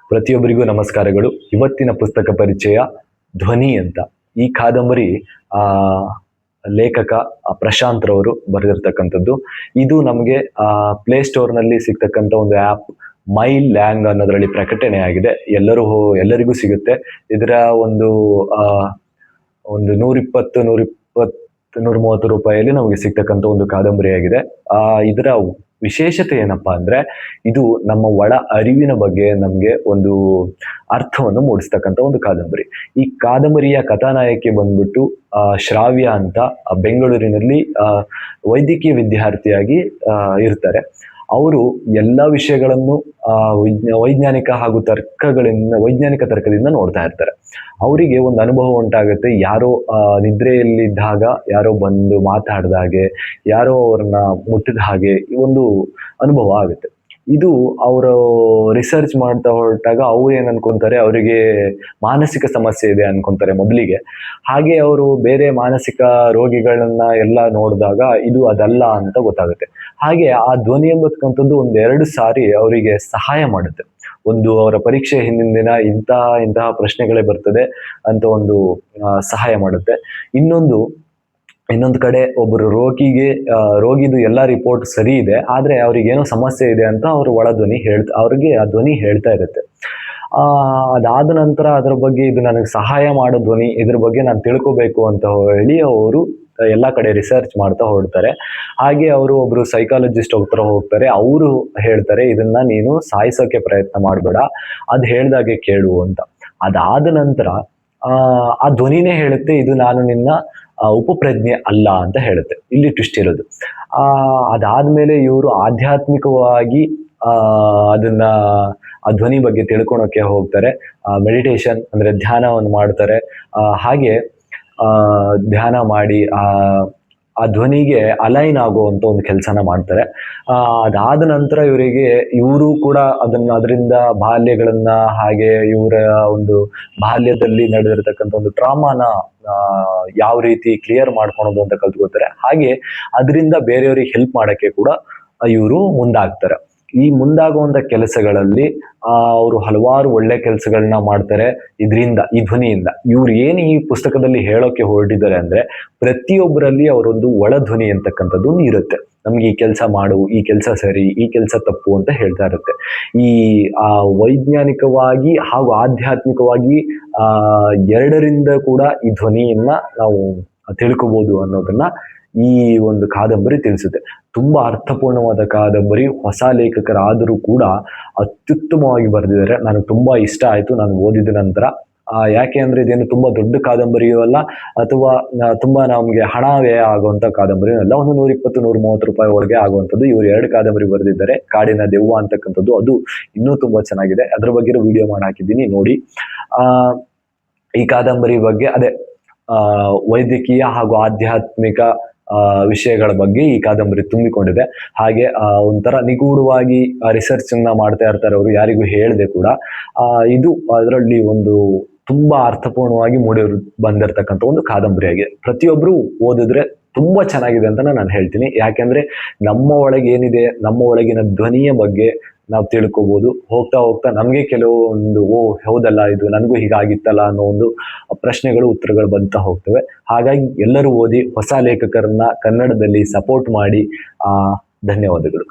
ಪ್ರತಿಯೊಬ್ಬರಿಗೂ ನಮಸ್ಕಾರಗಳು. ಇವತ್ತಿನ ಪುಸ್ತಕ ಪರಿಚಯ ಧ್ವನಿ ಅಂತ. ಈ ಕಾದಂಬರಿ ಆ ಲೇಖಕ ಪ್ರಶಾಂತ್ ರವರು ಬರೆದಿರ್ತಕ್ಕಂಥದ್ದು. ಇದು ನಮಗೆ ಪ್ಲೇಸ್ಟೋರ್ನಲ್ಲಿ ಸಿಗ್ತಕ್ಕಂಥ ಒಂದು ಆ್ಯಪ್ ಮೈ ಲ್ಯಾಂಗ್ ಅನ್ನೋದರಲ್ಲಿ ಪ್ರಕಟಣೆ ಆಗಿದೆ. ಎಲ್ಲರಿಗೂ ಸಿಗುತ್ತೆ. ಇದರ ಒಂದು 120-130 ರೂಪಾಯಿಯಲ್ಲಿ ನಮಗೆ ಸಿಗ್ತಕ್ಕಂಥ ಒಂದು ಕಾದಂಬರಿ ಆಗಿದೆ. ಇದರ ವಿಶೇಷತೆ ಏನಪ್ಪಾ ಅಂದ್ರೆ, ಇದು ನಮ್ಮ ಒಳ ಅರಿವಿನ ಬಗ್ಗೆ ನಮಗೆ ಒಂದು ಅರ್ಥವನ್ನು ಮೂಡಿಸ್ತಕ್ಕಂಥ ಒಂದು ಕಾದಂಬರಿ. ಈ ಕಾದಂಬರಿಯ ಕಥಾನಾಯಕಿ ಬಂದ್ಬಿಟ್ಟು ಶ್ರಾವ್ಯ ಅಂತ ಬೆಂಗಳೂರಿನಲ್ಲಿ ವೈದ್ಯಕೀಯ ವಿದ್ಯಾರ್ಥಿಯಾಗಿ ಇರ್ತಾರೆ. ಅವರು ಎಲ್ಲ ವಿಷಯಗಳನ್ನು ವೈಜ್ಞಾನಿಕ ತರ್ಕದಿಂದ ನೋಡ್ತಾ ಇರ್ತಾರೆ. ಅವರಿಗೆ ಒಂದು ಅನುಭವ ಉಂಟಾಗುತ್ತೆ. ಯಾರೋ ನಿದ್ರೆಯಲ್ಲಿದ್ದಾಗ ಯಾರೋ ಬಂದು ಮಾತಾಡ್ದ ಹಾಗೆ, ಯಾರೋ ಅವ್ರನ್ನ ಮುಟ್ಟಿದ ಹಾಗೆ ಈ ಒಂದು ಅನುಭವ ಆಗುತ್ತೆ. ಇದು ಅವರು ರಿಸರ್ಚ್ ಮಾಡ್ತಾ ಹೊರಟಾಗ ಅವ್ರು ಏನ್ ಅನ್ಕೊಂತಾರೆ, ಅವರಿಗೆ ಮಾನಸಿಕ ಸಮಸ್ಯೆ ಇದೆ ಅನ್ಕೊಂತಾರೆ ಮೊದಲಿಗೆ. ಹಾಗೆ ಅವರು ಬೇರೆ ಮಾನಸಿಕ ರೋಗಿಗಳನ್ನ ಎಲ್ಲ ನೋಡಿದಾಗ ಇದು ಅದಲ್ಲ ಅಂತ ಗೊತ್ತಾಗುತ್ತೆ. ಹಾಗೆ ಆ ಧ್ವನಿ ಎಂಬತಕ್ಕಂಥದ್ದು 1-2 ಸಾರಿ ಅವರಿಗೆ ಸಹಾಯ ಮಾಡುತ್ತೆ. ಒಂದು ಅವರ ಪರೀಕ್ಷೆ ಹಿಂದಿನ ದಿನ ಇಂತಹ ಪ್ರಶ್ನೆಗಳೇ ಬರ್ತದೆ ಅಂತ ಒಂದು ಸಹಾಯ ಮಾಡುತ್ತೆ. ಇನ್ನೊಂದು ಕಡೆ ಒಬ್ಬರು ರೋಗಿದು ಎಲ್ಲ ರಿಪೋರ್ಟ್ ಸರಿ ಇದೆ, ಆದ್ರೆ ಅವ್ರಿಗೆ ಏನೋ ಸಮಸ್ಯೆ ಇದೆ ಅಂತ ಅವ್ರ ಅವ್ರಿಗೆ ಆ ಧ್ವನಿ ಹೇಳ್ತಾ ಇರುತ್ತೆ. ಅದಾದ ನಂತರ ಅದ್ರ ಬಗ್ಗೆ ಇದು ನನಗೆ ಸಹಾಯ ಮಾಡೋ ಧ್ವನಿ, ಇದ್ರ ಬಗ್ಗೆ ನಾನು ತಿಳ್ಕೊಬೇಕು ಅಂತ ಹೇಳಿ ಅವರು ಎಲ್ಲ ಕಡೆ ರಿಸರ್ಚ್ ಮಾಡ್ತಾ ಹೊರಡ್ತಾರೆ. ಹಾಗೆ ಅವರು ಒಬ್ರು ಸೈಕಾಲಜಿಸ್ಟ್ ಹತ್ರ ಹೋಗ್ತಾರೆ. ಅವರು ಹೇಳ್ತಾರೆ, ಇದನ್ನ ನೀನು ಸಾಯಿಸೋಕೆ ಪ್ರಯತ್ನ ಮಾಡಬೇಡ, ಅದ್ ಹೇಳ್ದಾಗೆ ಕೇಳು ಅಂತ. ಅದಾದ ನಂತರ ಆ ಧ್ವನಿನೇ ಹೇಳುತ್ತೆ, ಇದು ನಾನು ನಿನ್ನ ಉಪಪ್ರಜ್ಞೆ ಅಲ್ಲ ಅಂತ ಹೇಳುತ್ತೆ. ಇಲ್ಲಿ ಟ್ವಿಸ್ಟ್ ಇರೋದು. ಅದಾದ್ಮೇಲೆ ಇವರು ಆಧ್ಯಾತ್ಮಿಕವಾಗಿ ಆ ಧ್ವನಿ ಬಗ್ಗೆ ತಿಳ್ಕೊಳಕ್ಕೆ ಹೋಗ್ತಾರೆ. ಮೆಡಿಟೇಷನ್ ಅಂದ್ರೆ ಧ್ಯಾನವನ್ನು ಮಾಡ್ತಾರೆ. ಹಾಗೆ ಧ್ಯಾನ ಮಾಡಿ ಆ ಧ್ವನಿಗೆ ಅಲೈನ್ ಆಗುವಂತ ಒಂದು ಕೆಲಸನ ಮಾಡ್ತಾರೆ. ಅದಾದ ನಂತರ ಇವರು ಕೂಡ ಅದರಿಂದ ಬಾಲ್ಯಗಳನ್ನ, ಹಾಗೆ ಇವರ ಒಂದು ಬಾಲ್ಯದಲ್ಲಿ ನಡೆದಿರತಕ್ಕಂಥ ಒಂದು ಟ್ರಾಮಾನ ಯಾವ ರೀತಿ ಕ್ಲಿಯರ್ ಮಾಡ್ಕೊಳೋದು ಅಂತ ಕಲ್ತ್ಕೊತಾರೆ. ಹಾಗೆ ಅದರಿಂದ ಬೇರೆಯವ್ರಿಗೆ ಹೆಲ್ಪ್ ಮಾಡಕ್ಕೆ ಕೂಡ ಇವರು ಮುಂದಾಗ್ತಾರೆ. ಈ ಮುಂದಾಗುವಂತ ಕೆಲಸಗಳಲ್ಲಿ ಅವರು ಹಲವಾರು ಒಳ್ಳೆ ಕೆಲಸಗಳನ್ನ ಮಾಡ್ತಾರೆ. ಈ ಧ್ವನಿಯಿಂದ ಇವ್ರು ಏನು ಈ ಪುಸ್ತಕದಲ್ಲಿ ಹೇಳೋಕೆ ಹೊರಟಿದ್ದಾರೆ ಅಂದ್ರೆ, ಪ್ರತಿಯೊಬ್ಬರಲ್ಲಿ ಅವರೊಂದು ಒಳ ಧ್ವನಿ ಅಂತಕ್ಕಂಥದ್ದು ಇರುತ್ತೆ. ನಮ್ಗೆ ಈ ಕೆಲಸ ಮಾಡು, ಈ ಕೆಲಸ ಸರಿ, ಈ ಕೆಲಸ ತಪ್ಪು ಅಂತ ಹೇಳ್ತಾ ಇರುತ್ತೆ. ಈ ವೈಜ್ಞಾನಿಕವಾಗಿ ಹಾಗೂ ಆಧ್ಯಾತ್ಮಿಕವಾಗಿ ಎರಡರಿಂದ ಕೂಡ ಈ ಧ್ವನಿಯನ್ನ ನಾವು ತಿಳ್ಕೊಬಹುದು ಅನ್ನೋದನ್ನ ಈ ಒಂದು ಕಾದಂಬರಿ ತಿಳಿಸುತ್ತೆ. ತುಂಬಾ ಅರ್ಥಪೂರ್ಣವಾದ ಕಾದಂಬರಿ. ಹೊಸ ಲೇಖಕರಾದರೂ ಕೂಡ ಅತ್ಯುತ್ತಮವಾಗಿ ಬರೆದಿದ್ದಾರೆ. ನನಗೆ ತುಂಬಾ ಇಷ್ಟ ಆಯ್ತು ನಾನು ಓದಿದ ನಂತರ. ಯಾಕೆ ಅಂದ್ರೆ ಇದೇನು ತುಂಬಾ ದೊಡ್ಡ ಕಾದಂಬರಿಯೂ ಅಲ್ಲ, ಅಥವಾ ತುಂಬಾ ನಮ್ಗೆ ಹಣ ವ್ಯಯ ಆಗುವಂತ ಕಾದಂಬರಿಯೂ ಅಲ್ಲ. ಒಂದು 120-130 ರೂಪಾಯಿ ಒಳಗೆ ಆಗುವಂಥದ್ದು. ಇವರು 2 ಕಾದಂಬರಿ ಬರೆದಿದ್ದಾರೆ. ಕಾಡಿನ ದೆವ್ವ ಅಂತಕ್ಕಂಥದ್ದು, ಅದು ಇನ್ನೂ ತುಂಬಾ ಚೆನ್ನಾಗಿದೆ. ಅದ್ರ ಬಗ್ಗೆ ವಿಡಿಯೋ ಮಾಡಿ ಹಾಕಿದ್ದೀನಿ, ನೋಡಿ. ಈ ಕಾದಂಬರಿ ಬಗ್ಗೆ ವೈದ್ಯಕೀಯ ಹಾಗೂ ಆಧ್ಯಾತ್ಮಿಕ ವಿಷಯಗಳ ಬಗ್ಗೆ ಈ ಕಾದಂಬರಿ ತುಂಬಿಕೊಂಡಿದೆ. ಹಾಗೆ ಒಂಥರ ನಿಗೂಢವಾಗಿ ರಿಸರ್ಚ್ ಅನ್ನ ಮಾಡ್ತಾ ಇರ್ತಾರೆ ಅವರು, ಯಾರಿಗೂ ಹೇಳದೆ ಕೂಡ. ಇದು ಅದರಲ್ಲಿ ಒಂದು ತುಂಬಾ ಅರ್ಥಪೂರ್ಣವಾಗಿ ಬಂದಿರತಕ್ಕಂಥ ಒಂದು ಕಾದಂಬರಿ ಆಗಿದೆ. ಪ್ರತಿಯೊಬ್ರು ಓದಿದ್ರೆ ತುಂಬಾ ಚೆನ್ನಾಗಿದೆ ಅಂತ ನಾನು ಹೇಳ್ತೀನಿ. ಯಾಕೆಂದ್ರೆ ನಮ್ಮ ಒಳಗೆ ಏನಿದೆ, ನಮ್ಮ ಒಳಗಿನ ಧ್ವನಿಯ ಬಗ್ಗೆ ನಾವು ತಿಳ್ಕೊಬಹುದು. ಹೋಗ್ತಾ ಹೋಗ್ತಾ ನಮ್ಗೆ ಕೆಲವೊಂದು ಹೌದಲ್ಲ, ಇದು ನನಗೂ ಹೀಗಾಗಿತ್ತಲ್ಲ ಅನ್ನೋ ಒಂದು ಪ್ರಶ್ನೆಗಳು, ಉತ್ತರಗಳು ಬಂತಾ ಹೋಗ್ತವೆ. ಹಾಗಾಗಿ ಎಲ್ಲರೂ ಓದಿ, ಹೊಸ ಲೇಖಕರನ್ನ ಕನ್ನಡದಲ್ಲಿ ಸಪೋರ್ಟ್ ಮಾಡಿ. ಧನ್ಯವಾದಗಳು.